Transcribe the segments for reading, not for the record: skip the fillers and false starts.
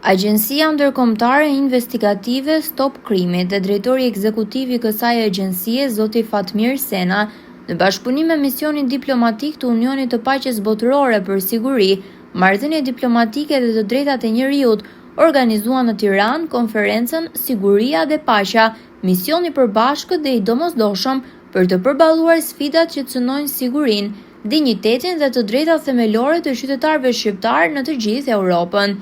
Agjencia Ndërkombëtare Investigative Stop Krimit dhe drejtori ekzekutiv I kësaj agjencie, zoti Fatmir Sena, në bashkëpunim me misionin diplomatik të Unionit të Paqes Botërore për Siguri, Marrëdhënie Diplomatike dhe të Drejtat e Njerëzit, organizuan në Tiranë konferencën Siguria dhe Paqja, misioni I përbashkët dhe I domosdoshëm për të përballuar sfidat që cënojnë sigurinë, dinjitetin dhe të drejtat themelore të qytetarëve shqiptar në të gjithë Europën.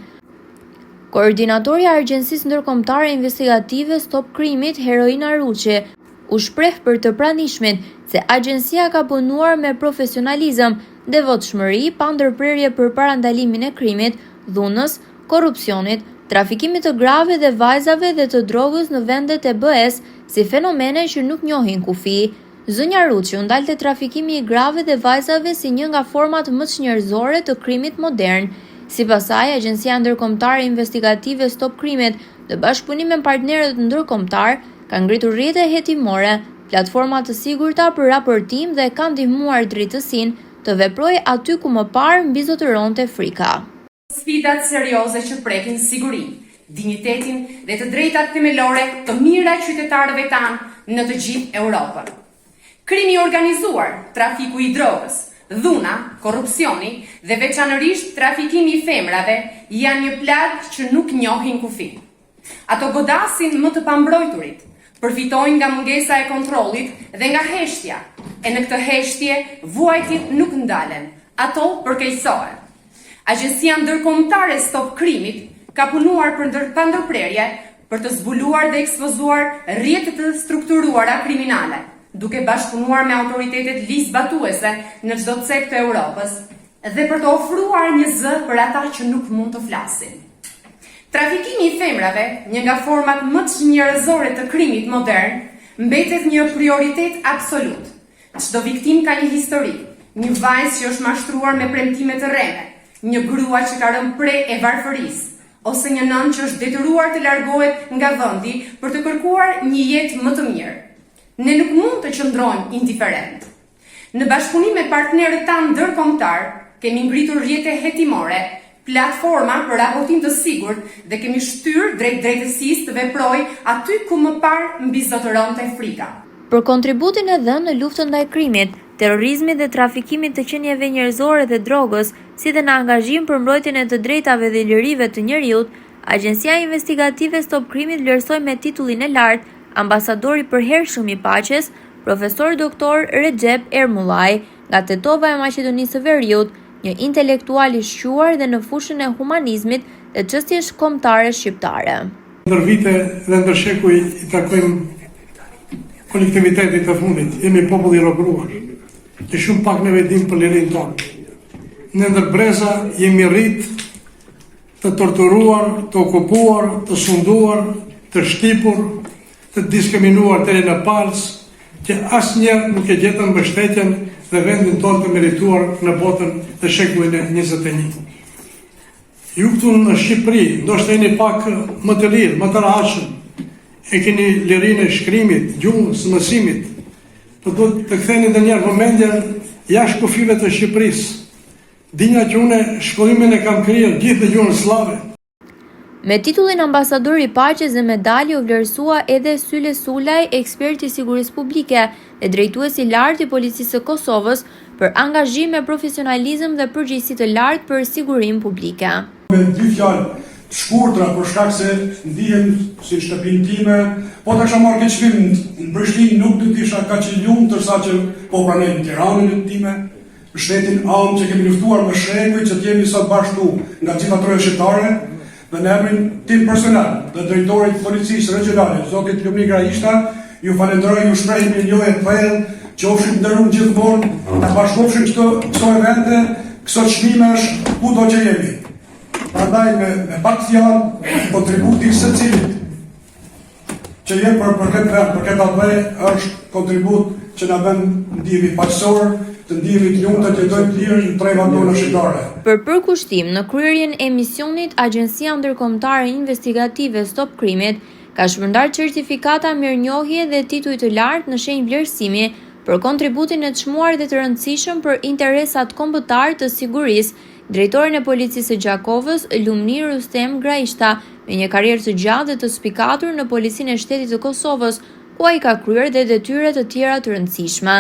Koordinatorja e Agjencisë Ndërkombëtare Investigative Stop Krimit, Heroina Ruçi, u shpreh për të pranishmit se agjencia ka punuar me profesionalizëm, devotshmëri pa ndërprerje përpara ndalimin e krimit, dhunës, korrupsionit, trafikimit të grave dhe vajzave dhe të drogës në vendet e BE-s si fenomene që nuk njohin kufi. Zënja Ruçi u ndalte trafikimi I grave dhe vajzave si një nga format më çnjerëzore të krimit modern. Sipas saj, Agjencia Ndërkombëtare Investigative Stop Krimit, në bashkëpunim me partnerët ndërkombëtar, ka ngritur rrjete hetimore, platforma të sigurta për raportim dhe ka ndihmuar drejtësinë të veprojë aty ku më parë mbizotëronte frika. Sfidat serioze që prekin sigurinë, dinjitetin dhe të drejtat themelore të mira qytetarëve tanë në të gjithë Europën. Krimi organizuar, trafiku I drogës, dhuna, korrupsioni dhe veçanërisht trafikimi I femrave janë një plagë që nuk njohin kufi. Ato godasin më të pambrojturit, përfitojnë nga mungesa e kontrollit dhe nga heshtja, e në këtë heshtje vuajtjet nuk ndalen, ato përkeqësohen. Agjencia Ndërkombëtare Stop Krimit ka punuar pa ndërprerje për të zbuluar dhe ekspozuar rrjete të strukturuara kriminale, duke bashkëpunuar me autoritetet ligjzbatuese në çdo cep të Europës dhe për të ofruar një zë për ata që nuk mund të flasin. Trafikimi I femrave, një nga format më çnjerëzore të krimit modern, mbetet një prioritet absolut. Çdo viktim ka një histori, një vajzë që është mashtruar me premtime të rreme, një grua që ka rënë pre e varfërisë, ose një nënë që është detyruar të largohet nga vendi për të kërkuar një jetë më të mirë. Ne nuk mund të qëndrojmë indiferent. Në bashkëpunim me partnerët tanë ndërkombëtar, kemi ngritur rrjete hetimore, platforma për raportim të sigurt dhe kemi shtyrë drejt drejtësisë të veprojë aty ku më parë mbizotëronte frika. Për kontributin e dhënë në luftën ndaj krimit, terrorizmit dhe trafikimit të qenieve njerëzore dhe drogës, si dhe në angazhim për mbrojtjen e të drejtave dhe lirive të njerëzit, Agjencia Investigative Stop Krimit vlerësoi me titullin e lartë ambasadori përhershëm I paqes, profesor doktor Recep Ermullaj, nga Tetova e Maqedonisë së Veriut, një intelektual I shquar dhe në fushën e humanizmit dhe çështjesh kombëtare shqiptare. Ndër vite dhe ndër shekuj I takojmë kolektivitetit të fundit, jemi popull I robëruar, që shumë pak neve dim për lirinë tonë. Në ndër breza jemi rrit të torturuar, të okupuar, të sunduar, të shtipur, të diskriminuar deri në palës, që asnjëherë nuk e gjetën mbështetjen dhe vendin tonë të merituar në botën të shekullin e 21. Ju këtu në Shqipëri, ndoshta jeni pak më të lirë, më të rahatshëm, e keni lirinë e shkrimit, gjuhës, mësimit, po duhet të ktheni ndonjëherë vëmendjen jashtë kufive të Shqipërisë. Dinja që une shkollimin e kam krijuar gjithë në gjuhën slave. Me titullin ambasador I paqes dhe medalje u vlerësua edhe Syle Sulaj, ekspert I sigurisë publike dhe drejtues I lartë I policisë së Kosovës për angazhim me profesionalizëm dhe përgjegjësi të lartë për sigurinë publike. Me dy fjalë të shkurtra për shkak se ndihem si shtëpinë time, po ta kisha marrë këtë çmim në Prishtinë nuk do të isha kaq I lumtur sa që po pranoj në Tiranën time, shtetin anë që kemi luftuar më shekuj që të jemi sot bashkë nga gjitha troja shqiptare. Dhe në emrin tim personal dhe drejtorit policisë regionale, zotit Lumi Graishta, ju falenderoj, ju shpreh një lojë të thellë, qofshin ndërruar gjithmonë, ta bashkofshin këto evente, këto çmimesh kudo që jemi. Prandaj me pak fjalë kontributi I secilit që jep për këtë atë është kontribut që na bën ndihmë paqësor, të ndihemi të lumtur të jetojmë të lirë në trevat tona shqiptare. Për përkushtim në kryerjen e misionit, Agjencia Ndërkombëtare Investigative Stop Krimit ka shpërndar certifikata mirënjohje dhe tituj të lartë në shenjë vlerësimi për kontributin e çmuar dhe të rëndësishëm për interesat kombëtar të sigurisë, drejtorin e policisë së Gjakovës, Lumni Rustem Graishta, me një karrierë të gjatë dhe të spikatur në policinë e shtetit të Kosovës, ku ai ka kryer dhe detyra të tjera të rëndësishme.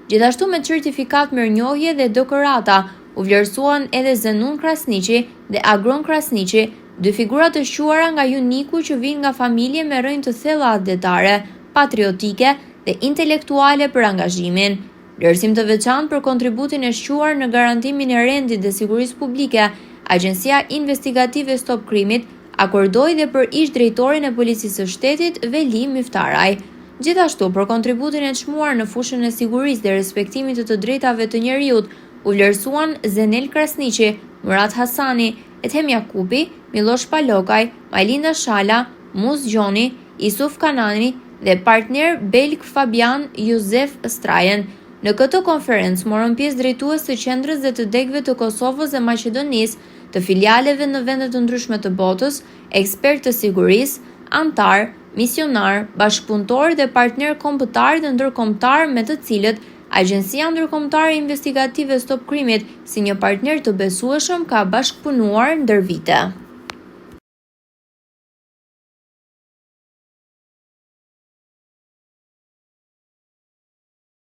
Gjithashtu me certifikat mirënjohje dhe doktorata, u vlerësuan edhe Zenun Krasniqi dhe Agron Krasniqi, dy figura të shuara nga Juniku që vijnë nga familje me rrënjë të thella atletare, patriotike dhe intelektuale për angazhimin. Vlerësim të veçantë për kontributin e shquar në garantimin e rendit dhe sigurisë publike, Agjencia Investigative Stop Krimit akordoi dhe për ish drejtorin e policisë së shtetit Veli Miftaraj. Gjithashtu, për kontributin e çmuar në fushën e sigurisë dhe respektimit të drejtave të njerëzit, u vlerësuan Zenel Krasniqi, Murat Hasani, Ethem Jakupi, Milosh Palokaj, Majlinda Shala, Muz Gjoni, Isuf Kanani dhe partner Belk Fabian Juzef Strajen. Në këtë konferencë morën pjesë drejtues të qendrës dhe të degëve të Kosovës dhe Maqedonisë, të filialeve në vende të ndryshme të botës, ekspertë të sigurisë, antar, misionar, bashkëpunëtor dhe partner kombëtar dhe ndërkombëtar me të cilët Agjencia Ndërkombëtare Investigative Stop Krimit si një partner të besueshëm ka bashkëpunuar ndër vite.